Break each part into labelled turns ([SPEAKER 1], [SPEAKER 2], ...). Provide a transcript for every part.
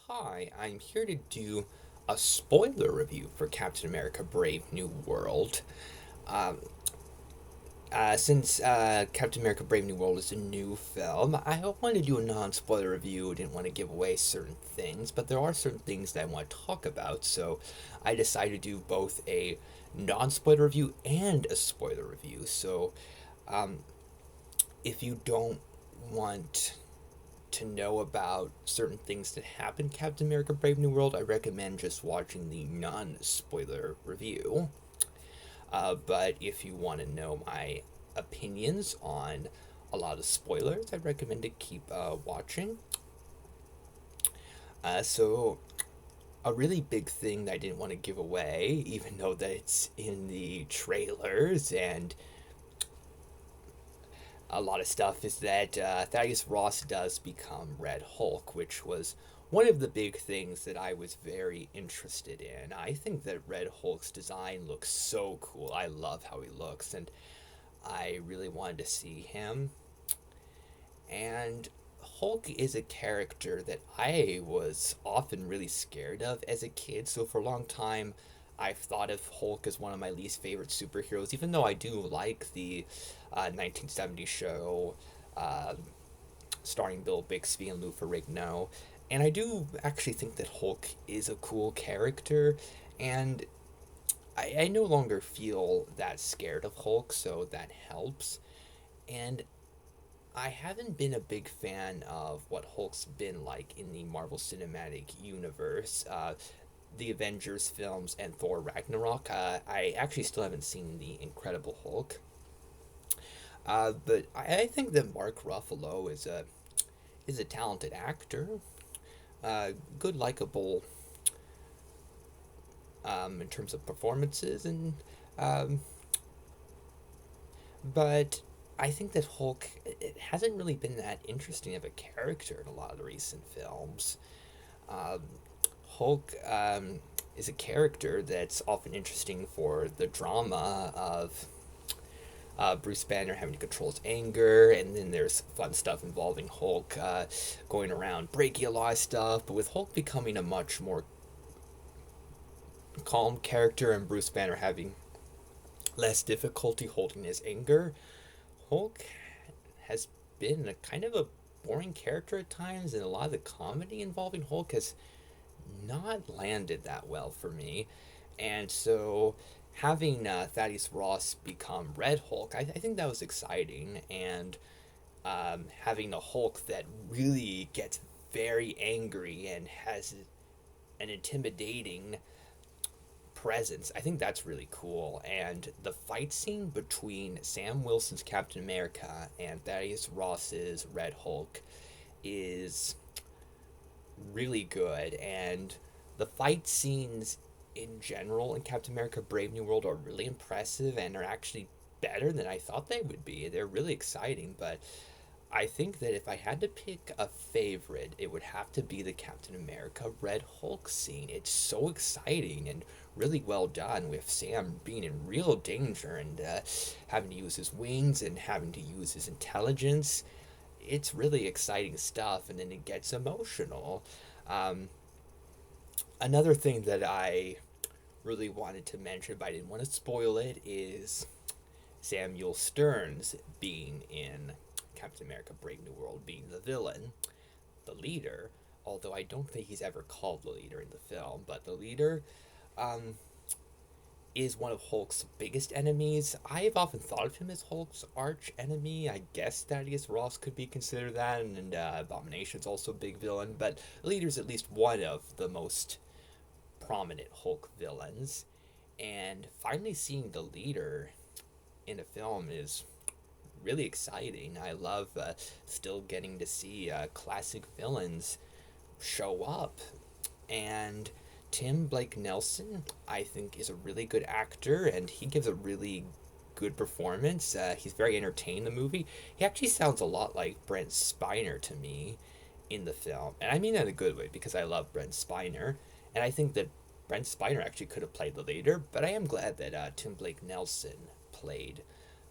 [SPEAKER 1] Hi, I'm here to do a spoiler review for Captain America Brave New World. Um, since Captain America Brave New World is a new film, I wanted to do a non spoiler review. Didn't want to give away certain things, but there are certain things that I want to talk about, so I decided to do both a non spoiler review and a spoiler review. So, um, if you don't want to know about certain things that happen in Captain America Brave New World, I recommend just watching the non spoiler review. But if you want to know my opinions on a lot of spoilers, I recommend to keep watching. So, a really big thing that I didn't want to give away, even though that it's in the trailers and a lot of stuff, is that Thaddeus Ross does become Red Hulk, which was one of the big things that I was very interested in. I think that Red Hulk's design looks so cool. I love how he looks, and I really wanted to see him. And Hulk is a character that I was often really scared of as a kid, so for a long time, I've thought of Hulk as one of my least favorite superheroes, even though I do like the 1970s show uh, starring Bill Bixby and Lou Ferrigno. And I do actually think that Hulk is a cool character, and I no longer feel that scared of Hulk, so that helps. And I haven't been a big fan of what Hulk's been like in the Marvel Cinematic Universe. The Avengers films and Thor Ragnarok. I actually still haven't seen the Incredible Hulk. But I think that Mark Ruffalo is a talented actor, good likable in terms of performances, and um, but I think that Hulk it hasn't really been that interesting of a character in a lot of the recent films. Um, Hulk is a character that's often interesting for the drama of Bruce Banner having to control his anger, and then there's fun stuff involving Hulk going around breaking a lot of stuff. But with Hulk becoming a much more calm character and Bruce Banner having less difficulty holding his anger, Hulk has been a kind of a boring character at times, and a lot of the comedy involving Hulk has not landed that well for me. And so having Thaddeus Ross become Red Hulk, I think that was exciting. And having a Hulk that really gets very angry and has an intimidating presence, I think that's really cool. And the fight scene between Sam Wilson's Captain America and Thaddeus Ross's Red Hulk is really good. And the fight scenes in general in Captain America Brave New World are really impressive and are actually better than I thought they would be. They're really exciting, but I think that if I had to pick a favorite, it would have to be the Captain America Red Hulk scene. It's so exciting and really well done, with Sam being in real danger and having to use his wings and having to use his intelligence. It's really exciting stuff, and then it gets emotional. Um, Another thing that I really wanted to mention, but I didn't want to spoil it, is Samuel Stearns being in Captain America Brave New World, being the villain, the leader, although I don't think he's ever called the leader in the film, but the leader um, is one of Hulk's biggest enemies. I have often thought of him as Hulk's arch enemy. I guess Thaddeus Ross could be considered that, and Abomination's also a big villain, but the leader's at least one of the most prominent Hulk villains. And finally seeing the leader in a film is really exciting. I love still getting to see classic villains show up. And Tim Blake Nelson, I think, is a really good actor, and he gives a really good performance. He's very entertaining in the movie. He actually sounds a lot like Brent Spiner to me in the film, and I mean that in a good way because I love Brent Spiner, and I think that Brent Spiner actually could have played the leader, but I am glad that Tim Blake Nelson played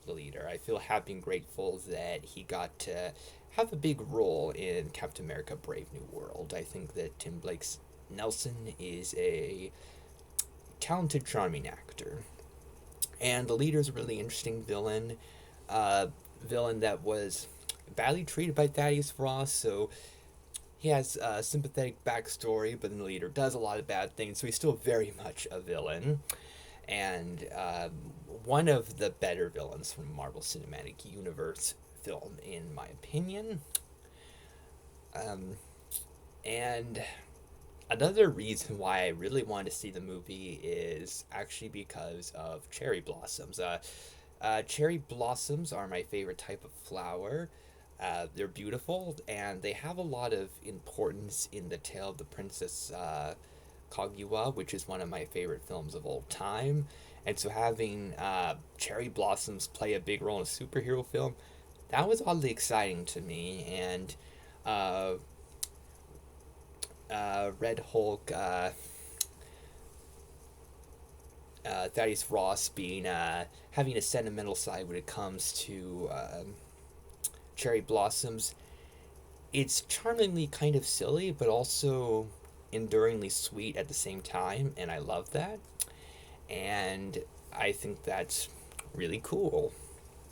[SPEAKER 1] the leader. I feel happy and grateful that he got to have a big role in Captain America Brave New World. I think that Tim Blake's Nelson is a talented, charming actor. And the leader's a really interesting villain. Villain that was badly treated by Thaddeus Ross, so he has a sympathetic backstory, but then the leader does a lot of bad things, so he's still very much a villain. And one of the better villains from Marvel Cinematic Universe film, in my opinion. Um, and another reason why I really wanted to see the movie is actually because of cherry blossoms. Cherry blossoms are my favorite type of flower. They're beautiful and they have a lot of importance in the tale of the Princess Kaguya, which is one of my favorite films of all time. And so having cherry blossoms play a big role in a superhero film, that was oddly exciting to me. And uh, Red Hulk, Thaddeus Ross being having a sentimental side when it comes to cherry blossoms. It's charmingly kind of silly, but also enduringly sweet at the same time, and I love that. And I think that's really cool.